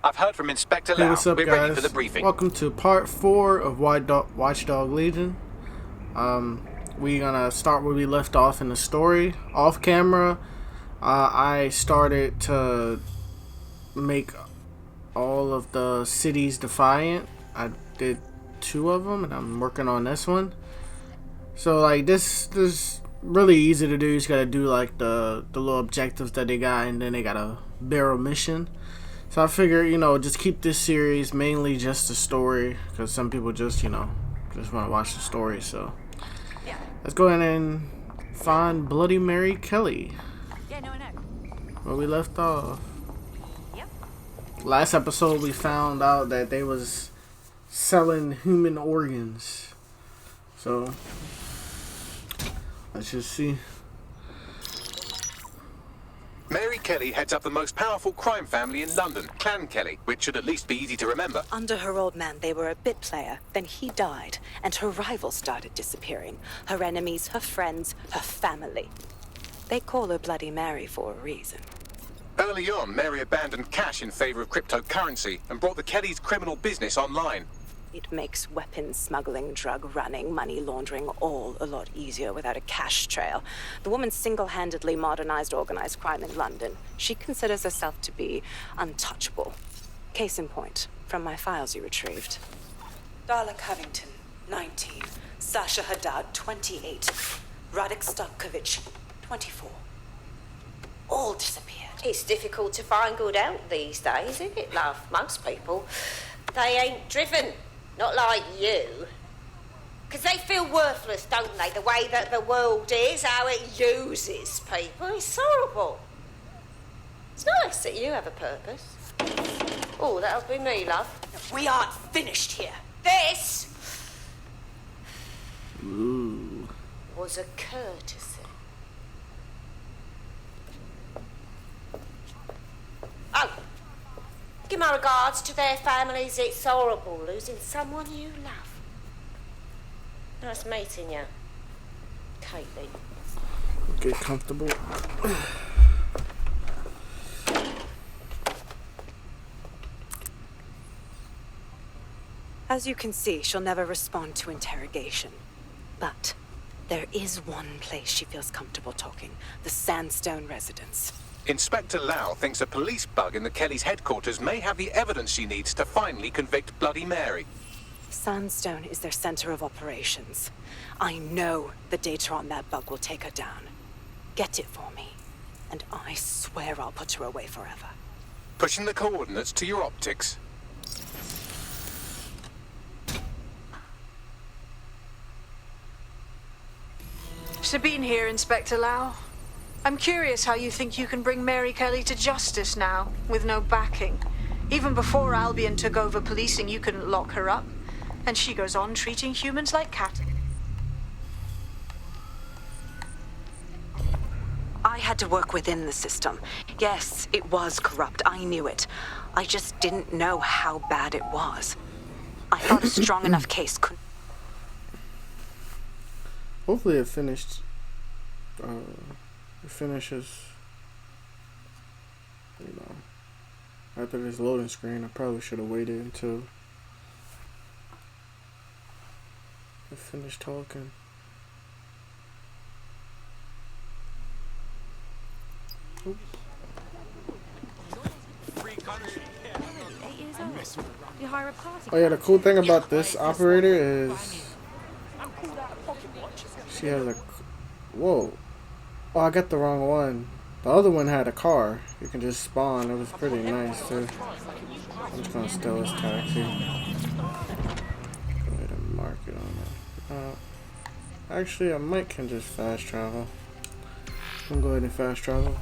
I've heard from Inspector Hey, Lau. what's up, We're guys? ready for the briefing. Welcome to part 4 of Watchdog Legion. We're gonna start where we left off in the story. Off camera, I started to make all of the cities defiant. I did 2 of them, and I'm working on this one. So, like, this is really easy to do. You just gotta do, like, the little objectives that they got, and then they got a barrel mission. So I figure, just keep this series mainly just the story, because some people just want to watch the story. So let's go ahead and find Bloody Mary Kelly. Yeah, no, I know. Where we left off. Yep. Last episode we found out that they was selling human organs. So let's just see. Mary Kelly heads up the most powerful crime family in London, Clan Kelly, which should at least be easy to remember. Under her old man, they were a bit player. Then he died, and her rivals started disappearing. Her enemies, her friends, her family. They call her Bloody Mary for a reason. Early on, Mary abandoned cash in favor of cryptocurrency and brought the Kellys' criminal business online. It makes weapons smuggling, drug running, money laundering all a lot easier without a cash trail. The woman single-handedly modernized organized crime in London. She considers herself to be untouchable. Case in point, from my files you retrieved. Darla Covington, 19. Sasha Haddad, 28. Radek Starkovich, 24. All disappeared. It's difficult to find good help these days, isn't it, love? Most people, they ain't driven. Not like you. Because they feel worthless, don't they? The way that the world is, how it uses people. It's horrible. It's nice that you have a purpose. Oh, that'll be me, love. We aren't finished here. This Ooh. was a courtesy. Oh. Give my regards to their families. It's horrible losing someone you love. Nice meeting you, Caitlin. Get comfortable. As you can see, she'll never respond to interrogation. But there is one place she feels comfortable talking. The Sandstone residence. Inspector Lau thinks a police bug in the Kellys' headquarters may have the evidence she needs to finally convict Bloody Mary. Sandstone is their center of operations. I know the data on that bug will take her down. Get it for me, and I swear I'll put her away forever. Pushing the coordinates to your optics. Sabine here, Inspector Lau. I'm curious how you think you can bring Mary Kelly to justice now, with no backing. Even before Albion took over policing, you couldn't lock her up. And she goes on treating humans like cattle. I had to work within the system. Yes, it was corrupt. I knew it. I just didn't know how bad it was. I thought a strong enough case could... Hopefully it finished. It finishes. After this loading screen, I probably should have waited until I finished talking. Oop. Oh yeah, the cool thing about this operator is she has a... Whoa. Oh, I got the wrong one. The other one had a car. You can just spawn. It was pretty nice too. I'm just gonna steal this taxi. Go ahead and mark it on it. Actually, I might can just fast travel. I'm gonna go ahead and fast travel.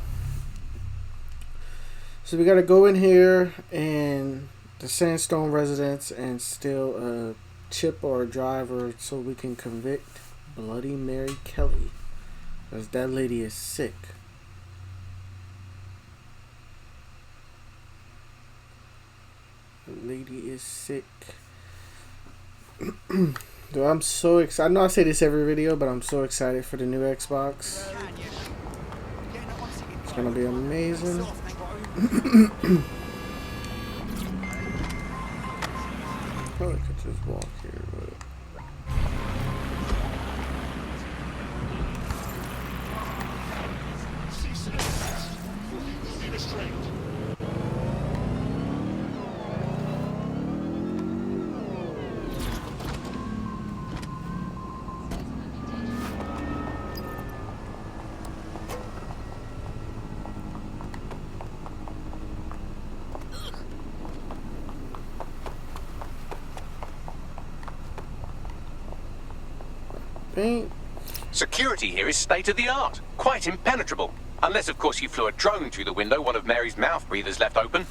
So we gotta go in here in the Sandstone residence and steal a chip or a driver so we can convict Bloody Mary Kelly. Because that lady is sick. The lady is sick. Dude, I'm so excited. I know I say this every video, but I'm so excited for the new Xbox. It's gonna be amazing. probably could just walk here, but... Paint. Security here is state of the art. Quite impenetrable. Unless, of course, you flew a drone through the window one of Mary's mouth breathers left open.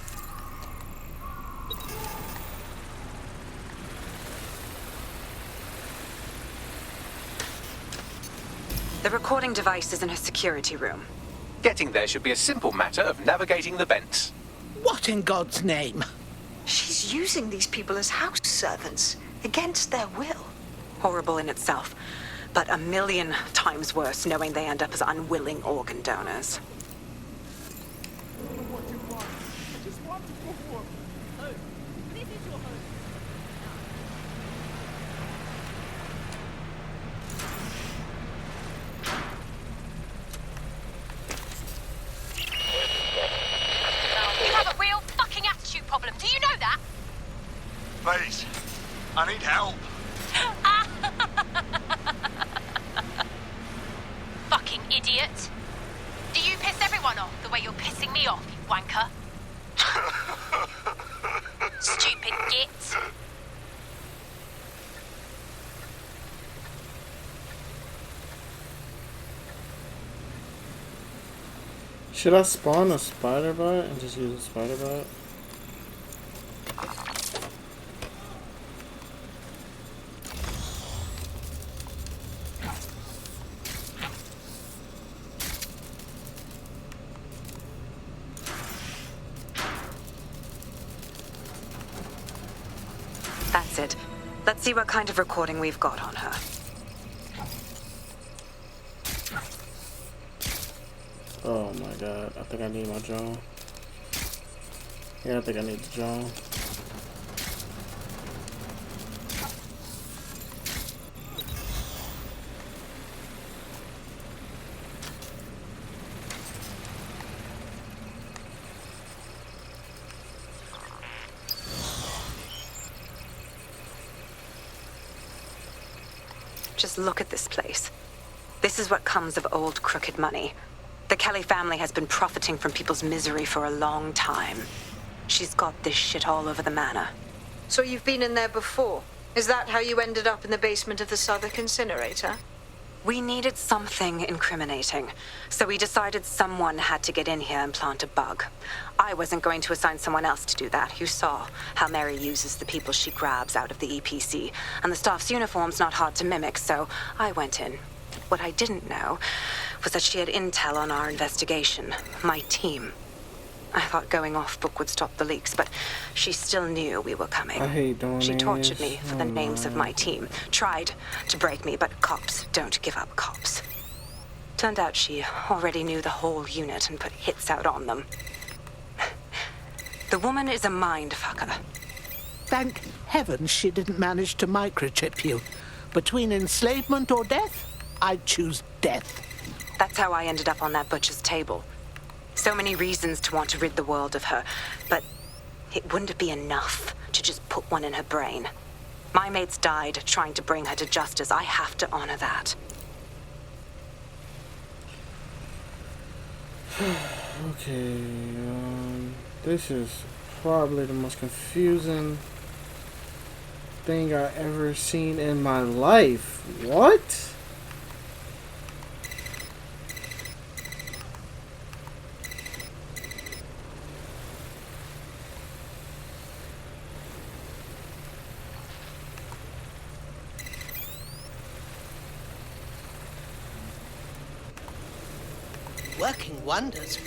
The recording device is in her security room. Getting there should be a simple matter of navigating the vents. What in God's name? She's using these people as house servants, against their will. Horrible in itself, but a million times worse knowing they end up as unwilling organ donors. You have a real fucking attitude problem. Do you know that? Please, I need help. Fucking idiot. Do you piss everyone off the way you're pissing me off, you wanker? Stupid git. Should I spawn a spider bot and just use a spider bot? That's it. Let's see what kind of recording we've got on her. Oh my god, I think I need my drone. Yeah, I think I need the drone. Just look at this place. This is what comes of old crooked money. The Kelly family has been profiting from people's misery for a long time. She's got this shit all over the manor. So you've been in there before? Is that how you ended up in the basement of the Southwark incinerator? We needed something incriminating, so we decided someone had to get in here and plant a bug. I wasn't going to assign someone else to do that. You saw how Mary uses the people she grabs out of the EPC, and the staff's uniform's not hard to mimic, so I went in. What I didn't know was that she had intel on our investigation, my team. I thought going off book would stop the leaks, but she still knew we were coming. I hate doing She this. tortured me for the Oh names of my team, tried to break me, but cops don't give up cops. Turned out she already knew the whole unit and put hits out on them. The woman is a mind fucker. Thank heavens she didn't manage to microchip you. Between enslavement or death, I'd choose death. That's how I ended up on that butcher's table. So many reasons to want to rid the world of her, but it wouldn't be enough to just put one in her brain. My mates died trying to bring her to justice. I have to honor that. Okay, this is probably the most confusing thing I ever seen in my life. What? Working wonders.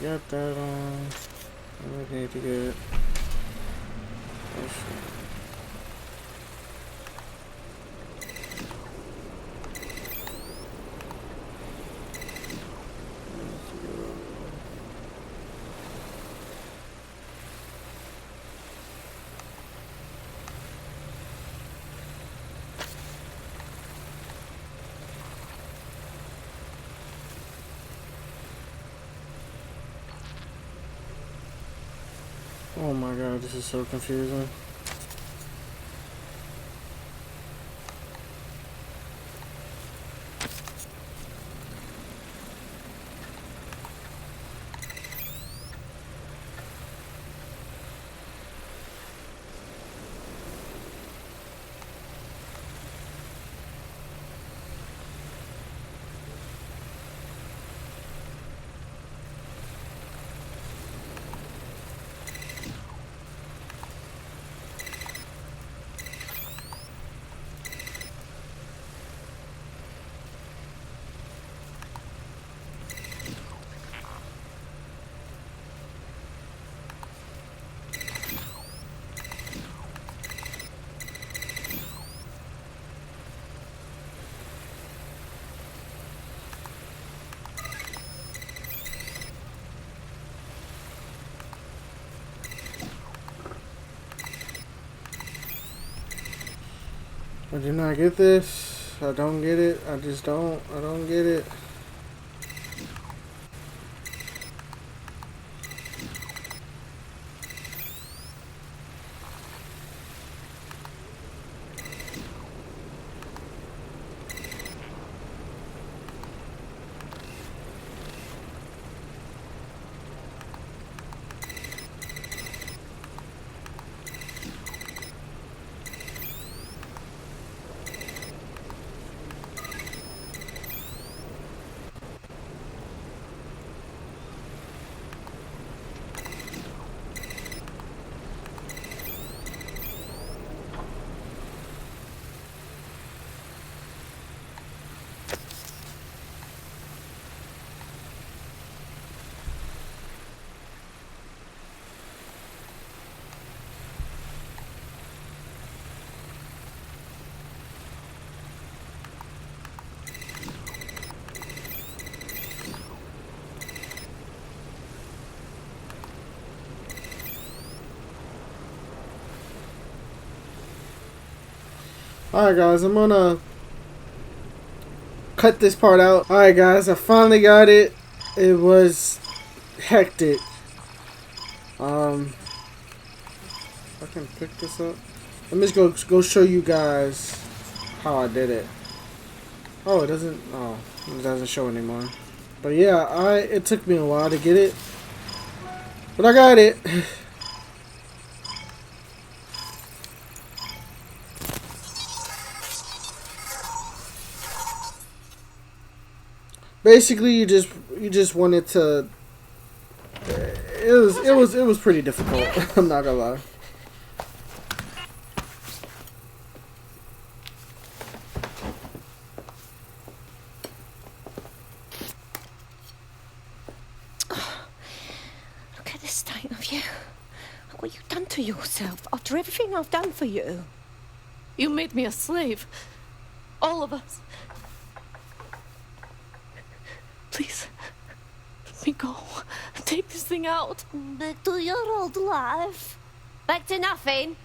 got that on. I need to get. Oh my god, this is so confusing. I did not get this. I don't get it. I just don't. I don't get it. Alright guys, I'm gonna cut this part out. Alright guys, I finally got it. It was hectic. I can pick this up. Let me just go show you guys how I did it. Oh, it doesn't show anymore. But yeah, it took me a while to get it. But I got it. Basically, you just wanted to. It was pretty difficult. I'm not gonna lie. Look at the state of you. Look what you've done to yourself after everything I've done for you. You made me a slave. All of us. Please, let me go. Take this thing out. Back to your old life. Back to nothing.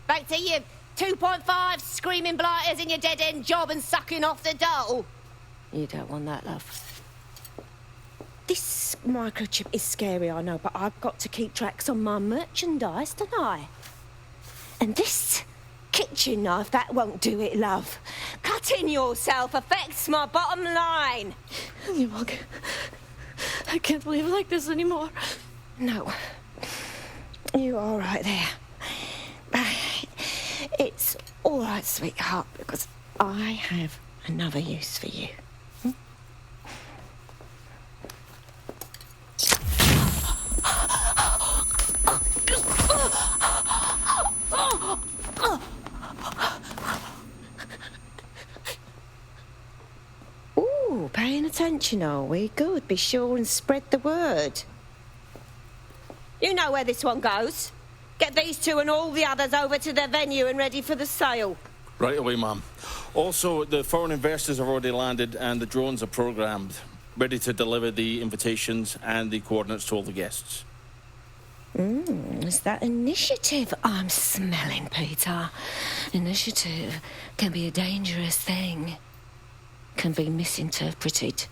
Back to you 2.5 screaming blighters in your dead-end job and sucking off the dole. You don't want that, love. This microchip is scary, I know, but I've got to keep tracks on my merchandise, don't I? And this kitchen knife, that won't do it, love. Cutting yourself affects my bottom line. I can't live like this anymore. No. You're all right there. It's all right, sweetheart, because I have another use for you. Ooh, paying attention. attention, are we? Good. Be sure and spread the word. You know where this one goes. Get these two and all the others over to their venue and ready for the sale. Right away, ma'am. Also, the foreign investors have already landed and the drones are programmed, ready to deliver the invitations and the coordinates to all the guests. It's that initiative I'm smelling, Peter. Initiative can be a dangerous thing. Can be misinterpreted.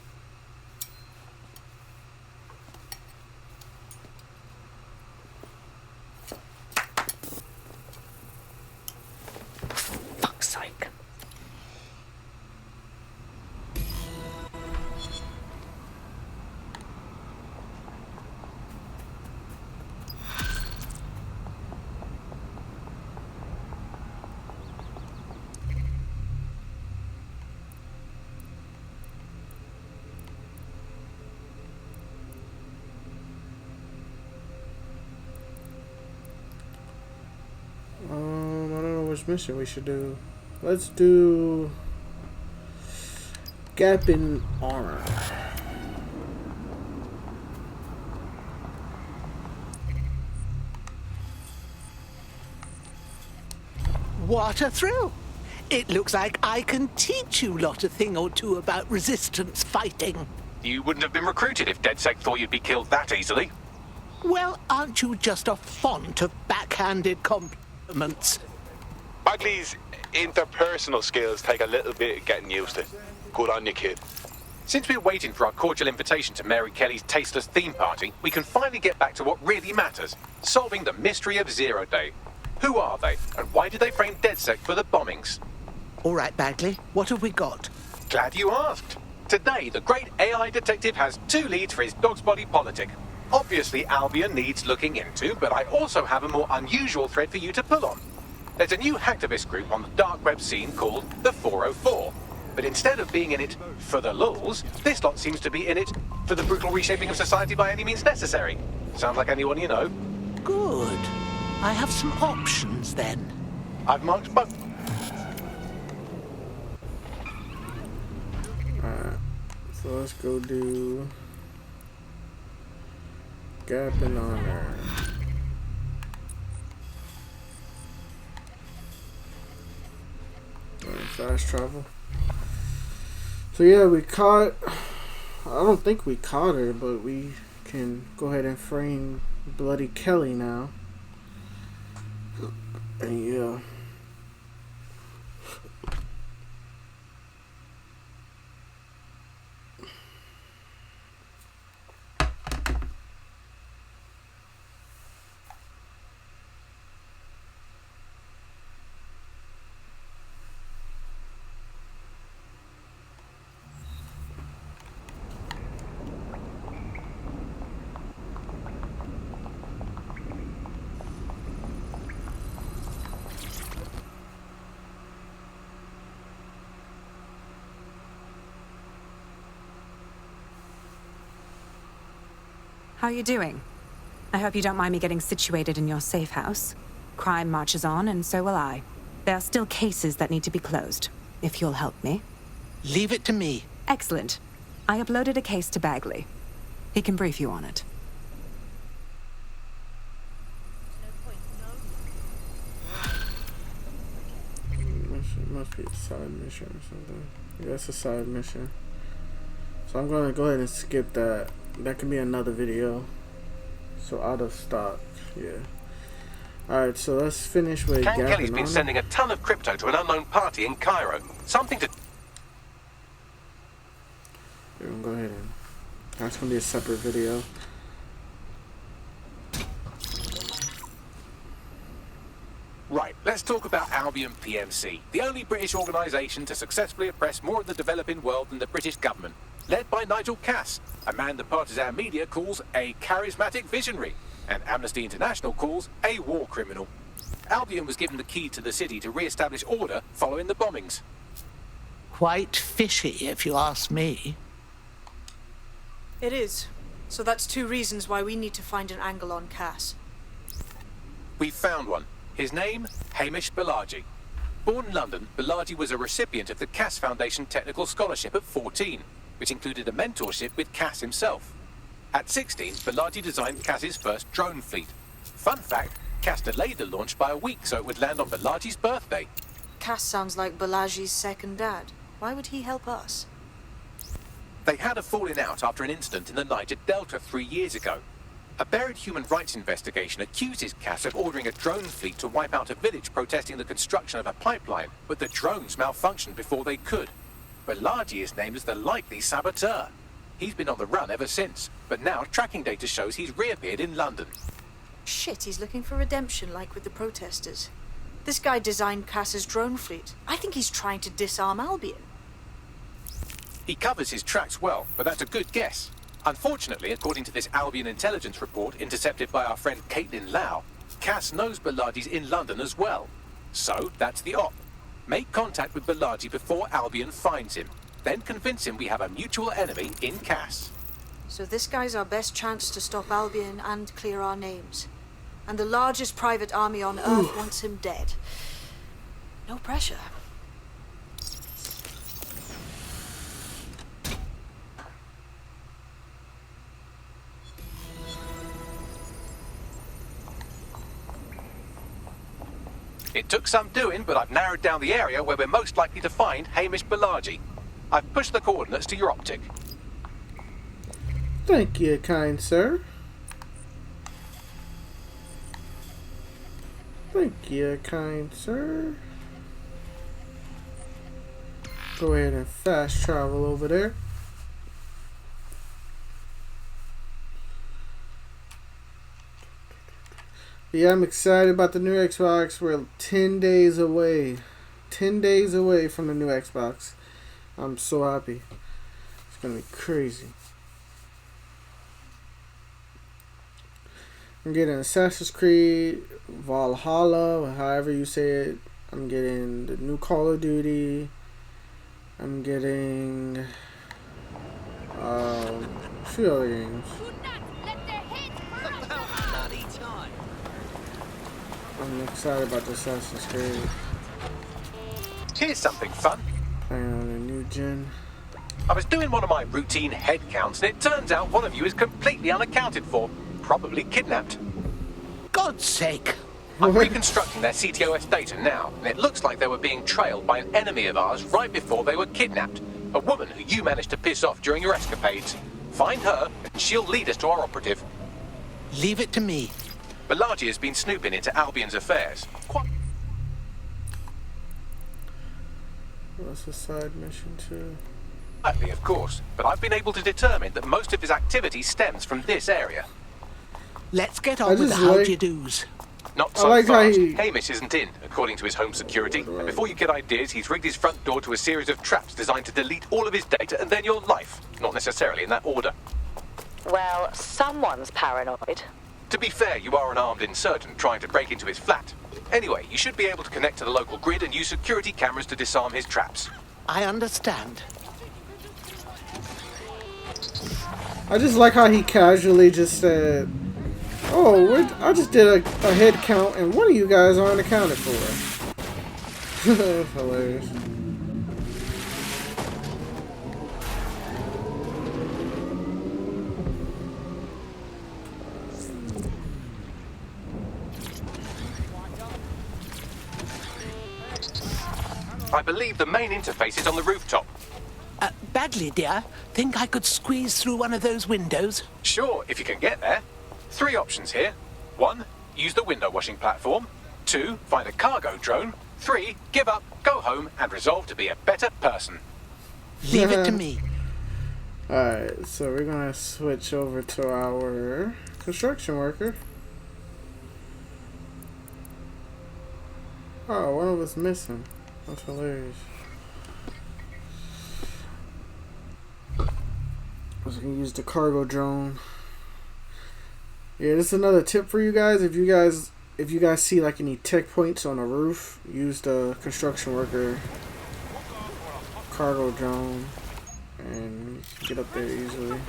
Fuck's sake. I don't know which mission we should do. Let's do Gap in Armor. What a thrill! It looks like I can teach you lot a thing or two about resistance fighting. You wouldn't have been recruited if DedSec thought you'd be killed that easily. Well, aren't you just a font of backhanded compliments? Bagley's interpersonal skills take a little bit of getting used to. Good on you, kid. Since we're waiting for our cordial invitation to Mary Kelly's tasteless theme party, we can finally get back to what really matters. Solving the mystery of Zero Day. Who are they, and why did they frame DedSec for the bombings? All right, Bagley, what have we got? Glad you asked. Today, the great AI detective has 2 leads for his dog's body politic. Obviously, Albion needs looking into, but I also have a more unusual thread for you to pull on. There's a new hacktivist group on the dark web scene called the 404. But instead of being in it for the lulz, this lot seems to be in it for the brutal reshaping of society by any means necessary. Sounds like anyone you know. Good. I have some options then. I've marked both. Alright, so let's go do Gap in Honor. Fast travel. So yeah, we caught, I don't think we caught her, but we can go ahead and frame Bloody Kelly now. And yeah. How are you doing? I hope you don't mind me getting situated in your safe house. Crime marches on, and so will I. There are still cases that need to be closed, if you'll help me. Leave it to me. Excellent. I uploaded a case to Bagley. He can brief you on it. Must be a side mission or something. Yeah, it's a side mission. So I'm gonna go ahead and skip that. That can be another video. So out of stock, yeah. Alright, so let's finish with Ken Gap Kelly's in been Honor. sending a ton of crypto to an unknown party in Cairo. Something to... We're gonna go ahead and... That's gonna be a separate video. Right, let's talk about Albion PMC, the only British organisation to successfully oppress more of the developing world than the British government. Led by Nigel Cass, a man the partisan media calls a charismatic visionary, and Amnesty International calls a war criminal. Albion was given the key to the city to re-establish order following the bombings. Quite fishy, if you ask me. It is. So that's 2 reasons why we need to find an angle on Cass. We found one. His name, Hamish Balaji. Born in London, Balaji was a recipient of the Cass Foundation Technical Scholarship at 14. which included a mentorship with Cass himself. At 16, Balaji designed Cass's first drone fleet. Fun fact, Cass delayed the launch by a week so it would land on Balaji's birthday. Cass sounds like Balaji's second dad. Why would he help us? They had a falling out after an incident in the Niger Delta 3 years ago. A buried human rights investigation accuses Cass of ordering a drone fleet to wipe out a village protesting the construction of a pipeline, but the drones malfunctioned before they could. Balaji is named as the likely saboteur. He's been on the run ever since, but now tracking data shows he's reappeared in London. Shit, he's looking for redemption like with the protesters. This guy designed Cass's drone fleet. I think he's trying to disarm Albion. He covers his tracks well, but that's a good guess. Unfortunately, according to this Albion intelligence report intercepted by our friend Caitlin Lau, Cass knows Balaji's in London as well. So, that's the op. Make contact with Balaji before Albion finds him. Then convince him we have a mutual enemy in Cass. So this guy's our best chance to stop Albion and clear our names. And the largest private army on Earth wants him dead. No pressure. It took some doing, but I've narrowed down the area where we're most likely to find Hamish Balaji. I've pushed the coordinates to your optic. Thank you, kind sir. Thank you, kind sir. Go ahead and fast travel over there. Yeah, I'm excited about the new Xbox. We're 10 days away. 10 days away from the new Xbox. I'm so happy. It's gonna be crazy. I'm getting Assassin's Creed, Valhalla, however you say it. I'm getting the new Call of Duty. I'm getting a few other games. I'm excited about the Assassin's Creed. Here's something fun. Playing on a new gen. I was doing one of my routine head counts, and it turns out one of you is completely unaccounted for. Probably kidnapped. God's sake. I'm reconstructing their CTOS data now, and it looks like they were being trailed by an enemy of ours right before they were kidnapped. A woman who you managed to piss off during your escapades. Find her, and she'll lead us to our operative. Leave it to me. Balaji has been snooping into Albion's affairs. What's a side mission too? Quietly, of course, but I've been able to determine that most of his activity stems from this area. Let's get on with the how-do-you-dos. Not so fast. Hamish isn't in, according to his home security. And before you get ideas, he's rigged his front door to a series of traps designed to delete all of his data and then your life. Not necessarily in that order. Well, someone's paranoid. To be fair, you are an armed insurgent trying to break into his flat. Anyway, you should be able to connect to the local grid and use security cameras to disarm his traps. I understand. I just like how he casually just said, "Oh, I just did a head count, and one of you guys aren't accounted for." Hilarious. I believe the main interface is on the rooftop. Bagley, dear, think I could squeeze through one of those windows? Sure, if you can get there. 3 options here. 1, use the window washing platform. 2, find a cargo drone. 3, give up, go home, and resolve to be a better person. Leave it to me. Alright, so we're gonna switch over to our construction worker. Oh, one of us missing. That's hilarious. I was gonna use the cargo drone. Yeah, this is another tip for you guys. If you guys see like any tech points on a roof, use the construction worker cargo drone and you can get up there easily.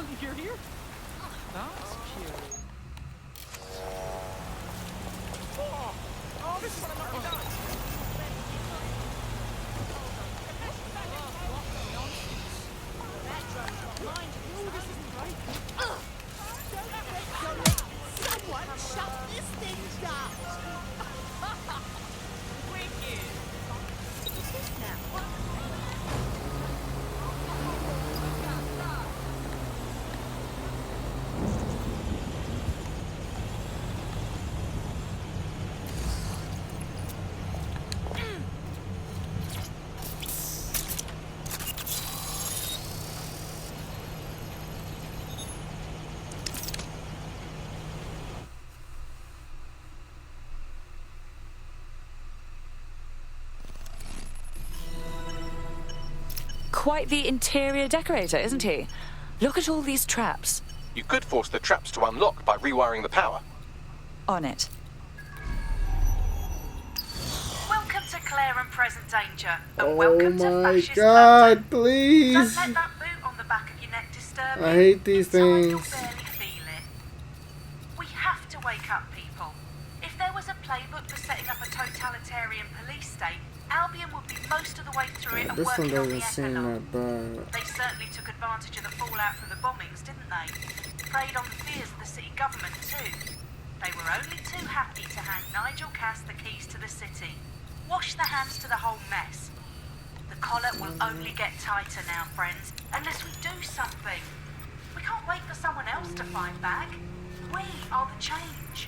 Someone shut this thing down! Wicked! What's this now? Quite the interior decorator, isn't he? Look at all these traps. You could force the traps to unlock by rewiring the power. On it. Welcome to Claire and Present Danger. And Oh welcome to my Fascist god, London. please. Don't let that boot on the back of your neck disturb you. I hate these Inside you'll things. barely feel it. We have to wake up people. If there was a playbook for setting up a totalitarian police state, Albion would be most of the way through it and This one working on the doesn't seem economic. that bad. They certainly took advantage of the fallout from the bombings, didn't they? Preyed on the fears of the city government too. They were only too happy to hand Nigel Cass the keys to the city. Wash their hands to the whole mess. The collar will only get tighter now, friends, unless we do something. We can't wait for someone else to fight back. We are the change.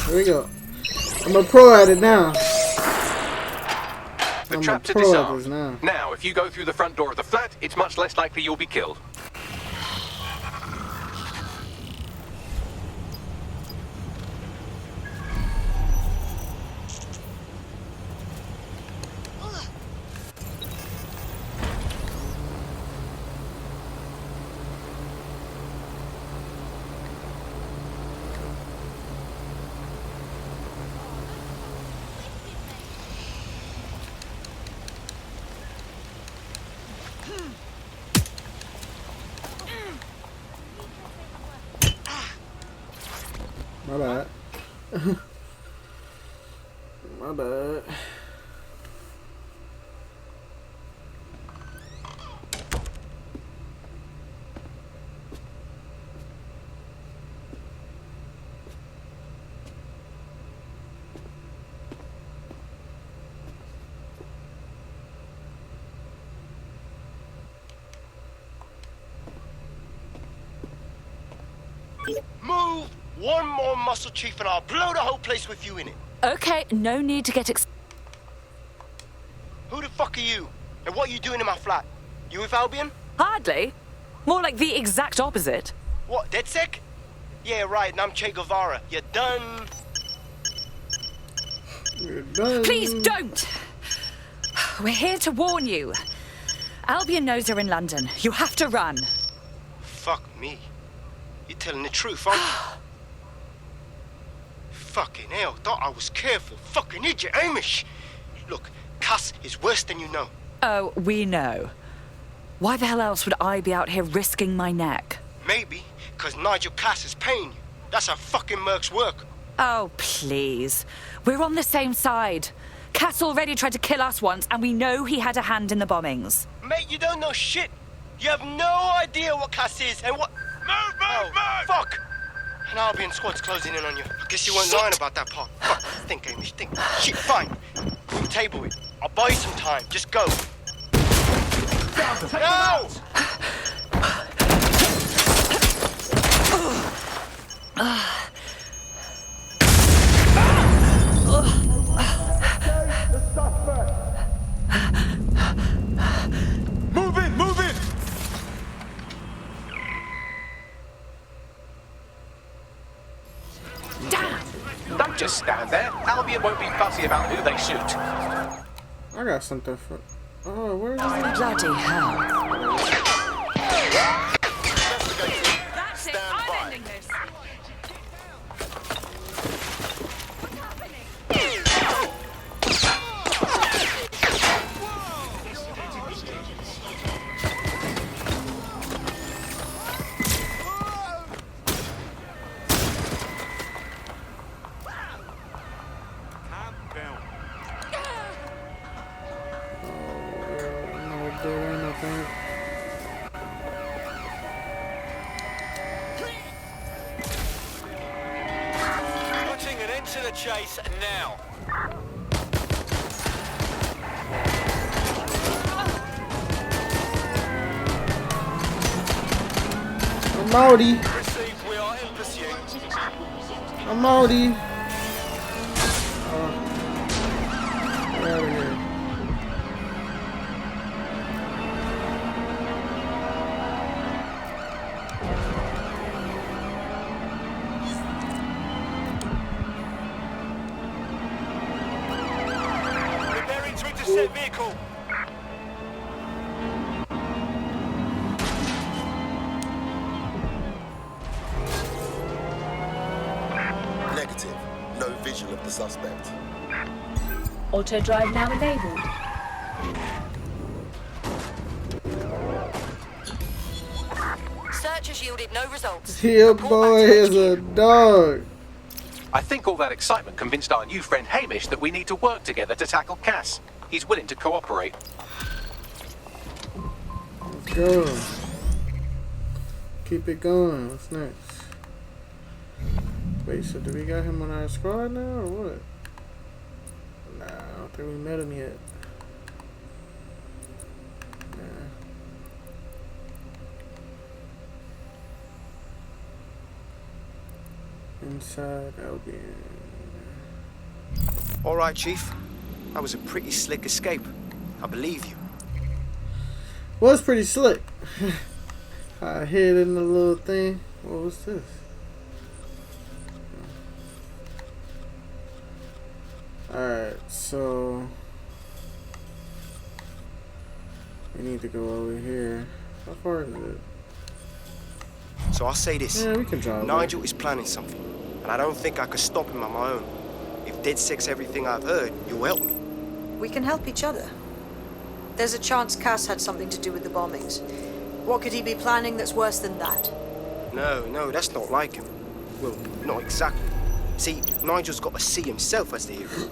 There we go. I'm a pro at it now. The I'm traps a are pro at this disarmed. now. Now, if you go through the front door of the flat, it's much less likely you'll be killed. My bad. My bad. Move one more muscle, Chief, and I'll blow the whole place with you in it. Okay, no need to get Who the fuck are you? And what are you doing in my flat? You with Albion? Hardly. More like the exact opposite. What, DedSec? Yeah, right, and I'm Che Guevara. You done? You're done. Please don't! We're here to warn you. Albion knows you're in London. You have to run. Fuck me. You're telling the truth, aren't you? Fucking hell, thought I was careful. Fucking idiot, Amish. Look, Cass is worse than you know. Oh, we know. Why the hell else would I be out here risking my neck? Maybe, because Nigel Cass is paying you. That's how fucking mercs work. Oh, please. We're on the same side. Cass already tried to kill us once, and we know he had a hand in the bombings. Mate, you don't know shit. You have no idea what Cass is and what... Move! Fuck! An Albion squad's closing in on you. I guess you weren't lying about that part. Fuck, think, Amish, think. Shit, fine. We'll table it. I'll buy you some time. Just go. No! Just stand there. Albion won't be fussy about who they shoot. I got something for... Oh, where's this? Bloody hell. That's it. I'm ending this. Putting an end to the chase now. I'm outie. Receive, we are in pursuit. I'm outie. Get out of here. Preparing to intercept vehicle. Negative. No visual of the suspect. Auto drive now enabled. Search has yielded no results. Your boy is a dog. I think all that excitement convinced our new friend Hamish that we need to work together to tackle Cass. He's willing to cooperate. Let's go. Keep it going. What's next? Wait, so do we got him on our squad now or what? Nah, I don't think we met him yet. Nah. Inside Albion. All right, Chief. That was a pretty slick escape. I believe you. Was pretty slick. I hid in the little thing. What was this? Alright, so we need to go over here. How far is it? So I'll say this. Yeah, we can drive. Nigel is planning something, and I don't think I could stop him on my own. If DedSec's everything I've heard, you'll help me. We can help each other. There's a chance Cass had something to do with the bombings. What could he be planning that's worse than that? No, that's not like him. Well, not exactly. See, Nigel's got to see himself as the hero.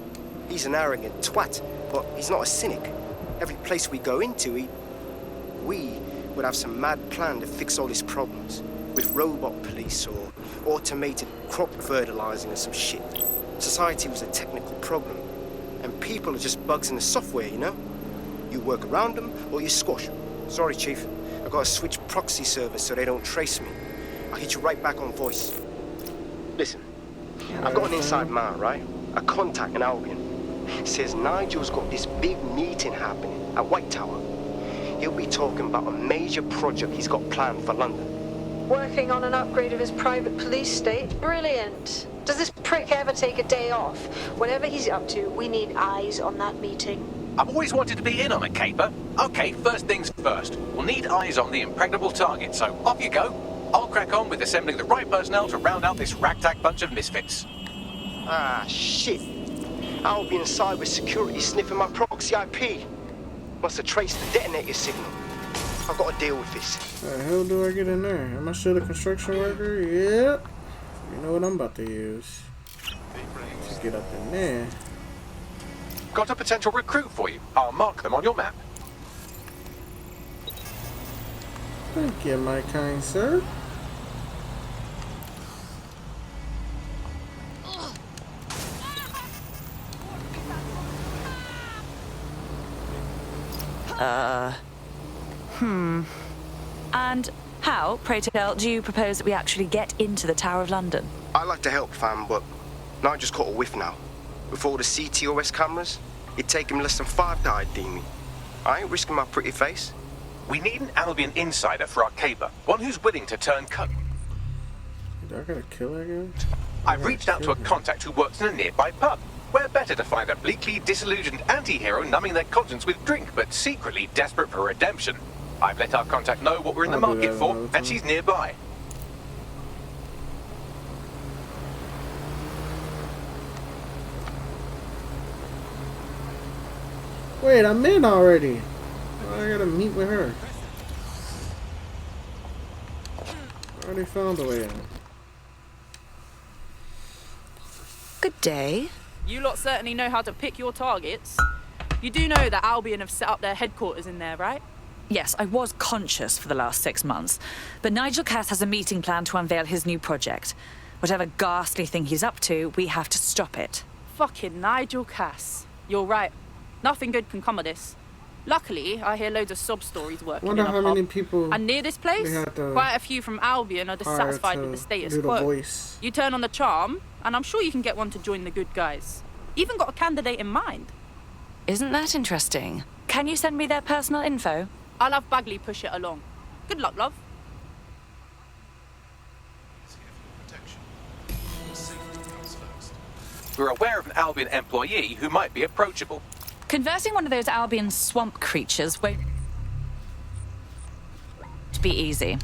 He's an arrogant twat, but he's not a cynic. Every place we go into, we would have some mad plan to fix all his problems. With robot police or automated crop fertilizing or some shit. Society was a technical problem. And people are just bugs in the software, you know? You work around them or you squash them. Sorry, Chief. I've got to switch proxy servers so they don't trace me. I'll hit you right back on voice. Listen, I've got an inside man, right? A contact in Albion. Says Nigel's got this big meeting happening at White Tower. He'll be talking about a major project he's got planned for London. Working on an upgrade of his private police state? Brilliant. Does this prick ever take a day off? Whatever he's up to, we need eyes on that meeting. I've always wanted to be in on a caper. Okay, first things first. We'll need eyes on the impregnable target, so off you go. I'll crack on with assembling the right personnel to round out this ragtag bunch of misfits. Ah, shit. Albion cyber security sniffing my proxy IP. Must have traced the detonator signal. I've got to deal with this. How the hell do I get in there? Am I still a construction worker? Yep. You know what I'm about to use. Just get up in there. Got a potential recruit for you. I'll mark them on your map. Thank you, my kind sir. And how, pray tell, do you propose that we actually get into the Tower of London? I'd like to help, fam, but now I just caught a whiff now. With all the CTOS cameras, it'd take him less than 5 to ID me. I ain't risking my pretty face. We need an Albion insider for our caper. One who's willing to turn cut. Do I gotta kill that guy? I've reached out to a contact who works in a nearby pub. Where better to find a bleakly disillusioned anti-hero numbing their conscience with drink, but secretly desperate for redemption. I've let our contact know what we're in the market for, and she's nearby. Wait, I'm in already. I gotta meet with her. I already found a way in. Good day. You lot certainly know how to pick your targets. You do know that Albion have set up their headquarters in there, right? Yes, I was conscious for the last 6 months, but Nigel Cass has a meeting planned to unveil his new project. Whatever ghastly thing he's up to, we have to stop it. Fucking Nigel Cass. You're right. Nothing good can come of this. Luckily, I hear loads of sob stories working Wonder in a how pub. many people And near this place, they had to quite a few from Albion are dissatisfied with the status do the quo. voice. You turn on the charm, and I'm sure you can get one to join the good guys. Even got a candidate in mind. Isn't that interesting? Can you send me their personal info? I'll have Bagley push it along. Good luck, love. We're aware of an Albion employee who might be approachable. Converting one of those Albion swamp creatures won't be easy.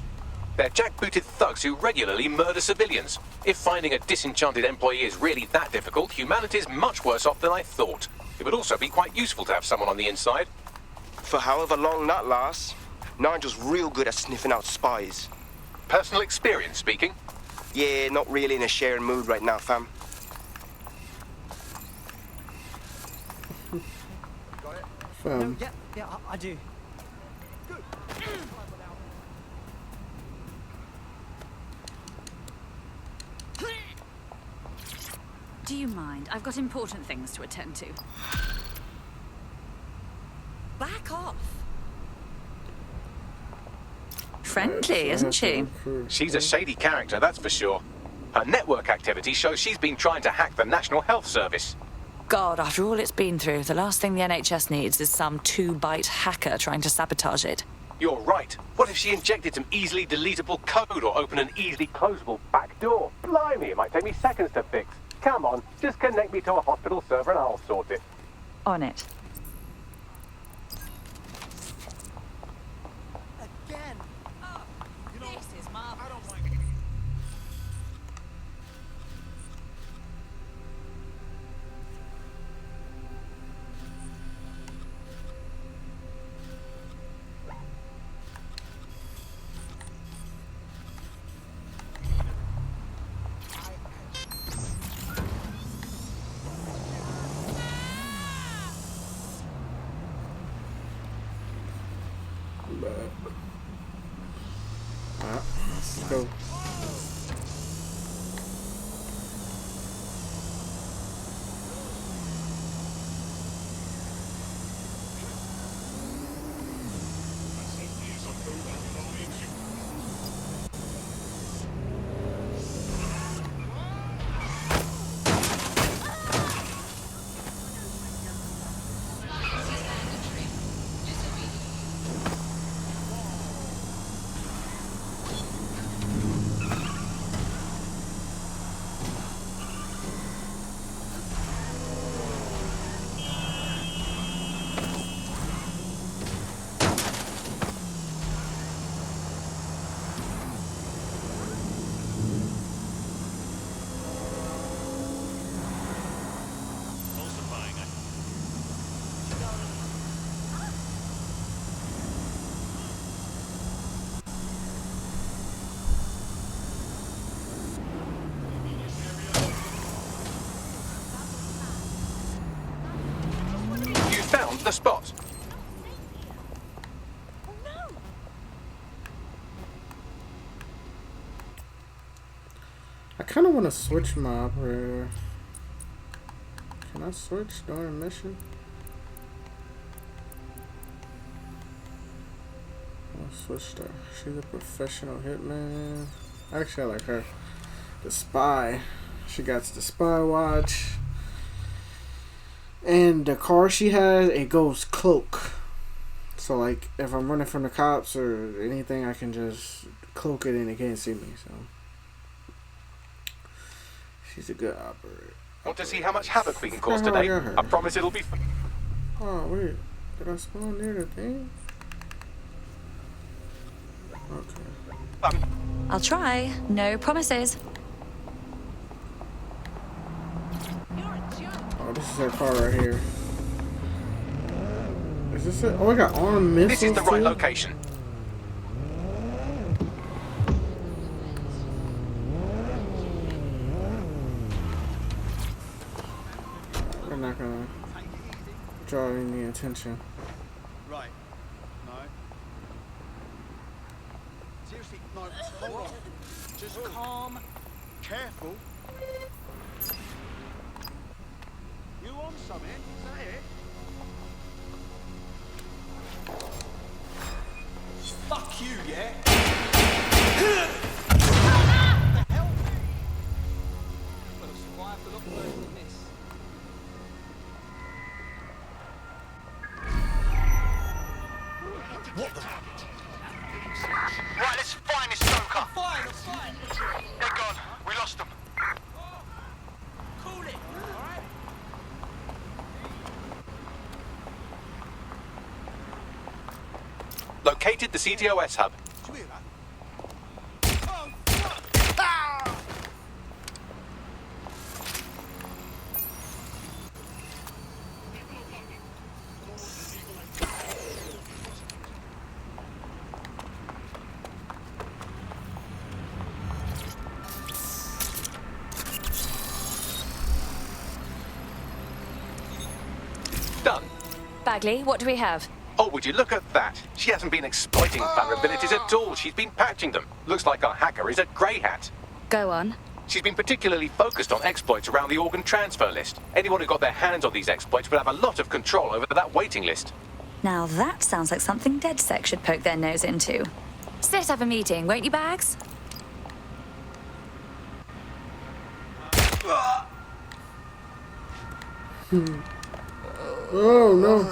They're jackbooted thugs who regularly murder civilians. If finding a disenchanted employee is really that difficult, humanity's much worse off than I thought. It would also be quite useful to have someone on the inside. For however long that lasts, Nigel's real good at sniffing out spies. Personal experience speaking? Yeah, not really in a sharing mood right now, fam. Fam. Yeah, I do. Do you mind? I've got important things to attend to. Back off. Friendly, isn't she? She's a shady character, that's for sure. Her network activity shows she's been trying to hack the National Health Service. God, after all it's been through, the last thing the NHS needs is some 2-byte hacker trying to sabotage it. You're right. What if she injected some easily deletable code or opened an easily closable back door? Blimey, it might take me seconds to fix. Come on, just connect me to a hospital server and I'll sort it. On it. Again. Oh, this is marvelous. I don't like Let's go. Found the spot. I kind of want to switch my operator. Can I switch during mission? I'll switch to. She's a professional hitman. Actually, I like her. The spy. She got the spy watch. And the car she has, it goes cloak. So, like, if I'm running from the cops or anything, I can just cloak it and they can't see me. So, She's a good operator. Want to see how much havoc we can cause today? I promise it'll be fun. Oh, wait. Did I spawn near the thing? Okay. I'll try. No promises. Oh, this is our car right here. Is this it? Oh, I got armed missiles. This is the right location. We're not gonna draw any attention. Right. No. Seriously, no. Hold on. Just calm. Careful. You on something? Is that it? Fuck you, yeah? What the hell? Well, I've survived a lot worse than this. What the? Right, let's find this stoker. I'm fine. They're gone. We lost them. Cool it, alright? Located the CTOS hub. Do you hear that? Oh, fuck! Ah! Done. Bagley, what do we have? Oh, would you look at that? She hasn't been exploiting vulnerabilities at all. She's been patching them. Looks like our hacker is a grey hat. Go on. She's been particularly focused on exploits around the organ transfer list. Anyone who got their hands on these exploits would have a lot of control over that waiting list. Now that sounds like something DedSec should poke their nose into. So let's have a meeting, won't you, Bags? Oh, no.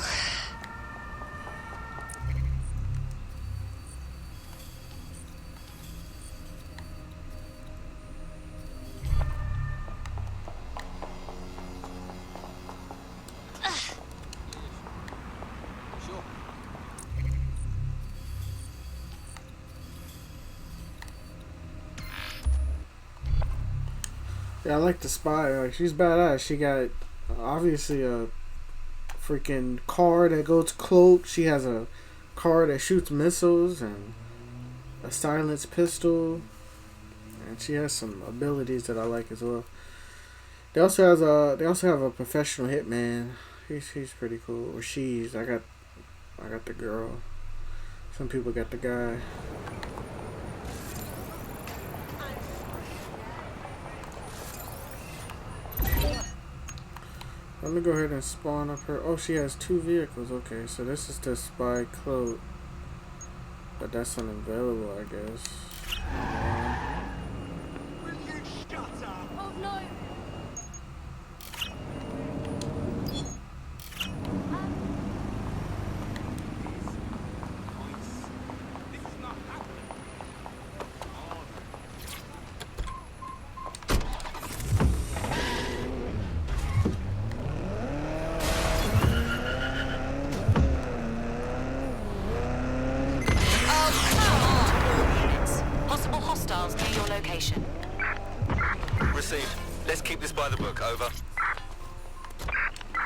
Yeah, I like the spy. Like, she's badass. She got obviously a freaking car that goes cloaked. She has a car that shoots missiles and a silenced pistol. And she has some abilities that I like as well. They also have a professional hitman. He's pretty cool. Or she's. I got the girl. Some people got the guy. Let me go ahead and spawn up her. Oh, she has 2 vehicles. Okay, so this is the spy cloak. But that's unavailable, I guess. Oh no! Possible hostiles near your location. Received. Let's keep this by the book. Over.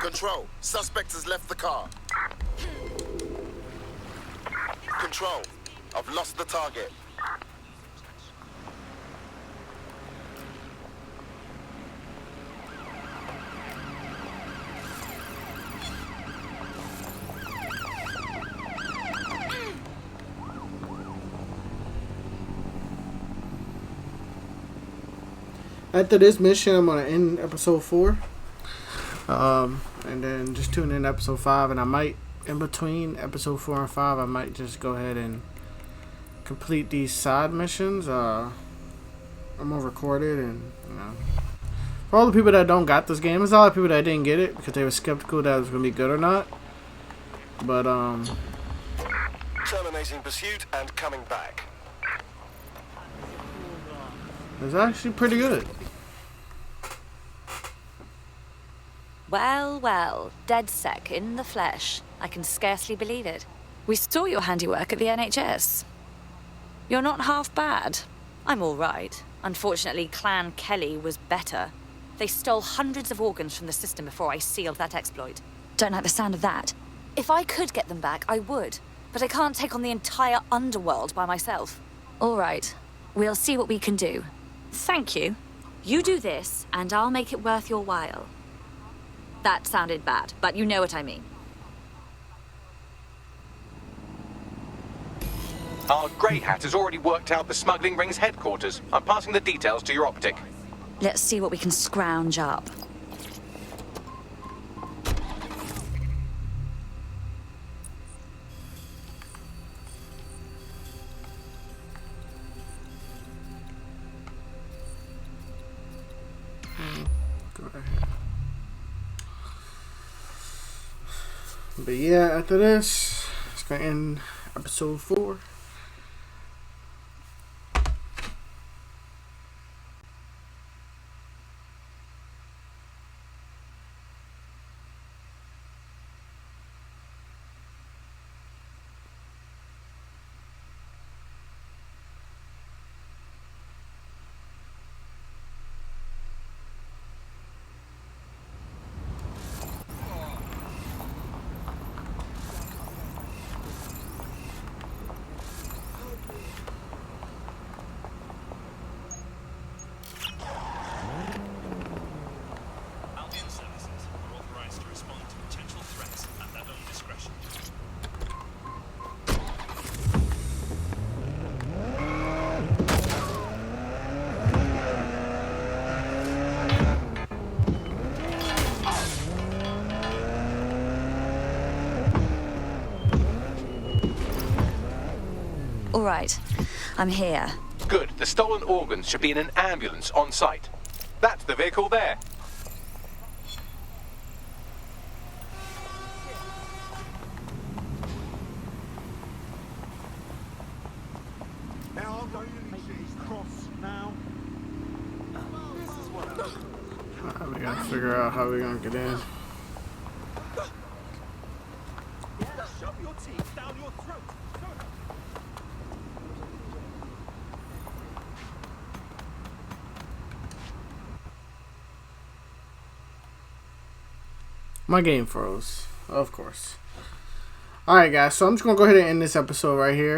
Control. Suspect has left the car. Control. I've lost the target. After this mission, I'm gonna end episode 4. And then just tune in episode 5, and I might, in between episode 4 and 5, I might just go ahead and complete these side missions. I'm gonna record it, and you know, for all the people that don't got this game, there's a lot of people that didn't get it because they were skeptical that it was gonna be good or not. But Terminating pursuit and coming back. it's actually pretty good. Well, well, dead sec in the flesh. I can scarcely believe it. We saw your handiwork at the NHS. You're not half bad. I'm all right. Unfortunately, Clan Kelly was better. They stole hundreds of organs from the system before I sealed that exploit. Don't like the sound of that. If I could get them back, I would. But I can't take on the entire underworld by myself. All right. We'll see what we can do. Thank you. You do this, and I'll make it worth your while. That sounded bad, but you know what I mean. Our Grey Hat has already worked out the smuggling ring's headquarters. I'm passing the details to your optic. Let's see what we can scrounge up. Go ahead. But yeah, after this, it's gonna end episode 4. All right, I'm here. Good. The stolen organs should be in an ambulance on site. That's the vehicle there. Now I'm going to make these cross now. This is what We gotta figure out how we're gonna get in. Shove your teeth down your throat. My game froze, of course. Alright guys, so I'm just gonna go ahead and end this episode right here.